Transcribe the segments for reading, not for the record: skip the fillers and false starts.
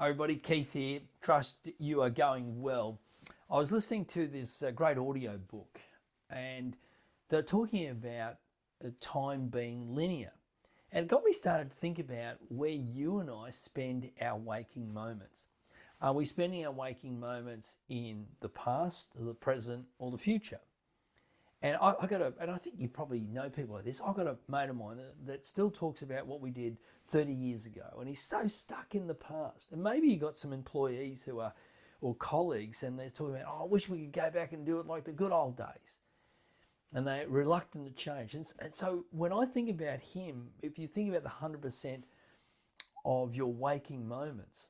Hi everybody, Keith here. Trust you are going well. I was listening to this great audio book and they're talking about time being linear. And it got me started to think about where you and I spend our waking moments. Are we spending our waking moments in the past, the present, or the future? And I think you probably know people like this. I've got a mate of mine that still talks about what we did 30 years ago, and he's so stuck in the past. And maybe you got some employees who are, or colleagues, and they're talking about, oh, I wish we could go back and do it like the good old days. And they're reluctant to change. And so when I think about him, if you think about the 100% of your waking moments,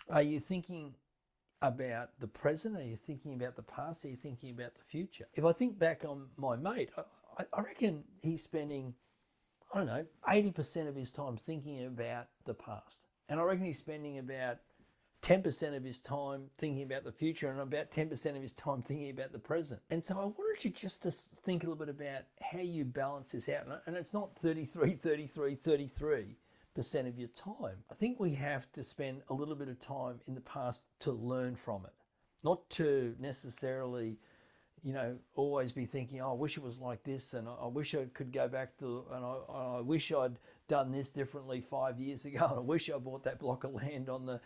are you thinking about the present? Are you thinking about the past? Are you thinking about the future? If I think back on my mate, I reckon he's spending, I don't know, 80% of his time thinking about the past. And I reckon he's spending about 10% of his time thinking about the future and about 10% of his time thinking about the present. And so I wanted you just to think a little bit about how you balance this out. And it's not 33, 33, 33% of your time. I think we have to spend a little bit of time in the past to learn from it, not to necessarily, always be thinking, oh, I wish it was like this, and I wish I could go back to, and I wish I'd done this differently 5 years ago, and I wish I bought that block of land on the,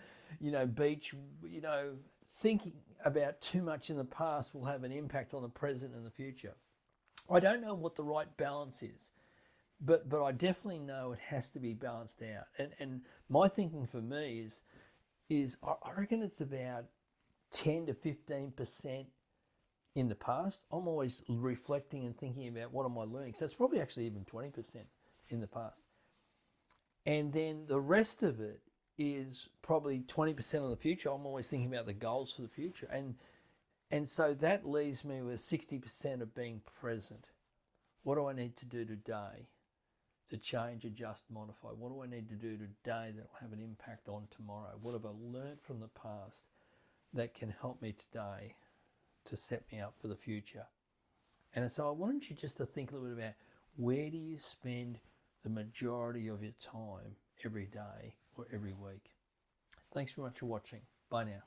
beach. Thinking about too much in the past will have an impact on the present and the future. I don't know what the right balance is. But I definitely know it has to be balanced out. And my thinking for me is I reckon it's about 10 to 15% in the past. I'm always reflecting and thinking about what am I learning. So it's probably actually even 20% in the past. And then the rest of it is probably 20% of the future. I'm always thinking about the goals for the future. And so that leaves me with 60% of being present. What do I need to do today to change, adjust, modify? What do I need to do today that will have an impact on tomorrow? What have I learned from the past that can help me today to set me up for the future? And so I wanted you just to think a little bit about, where do you spend the majority of your time every day or every week? Thanks very much for watching. Bye now.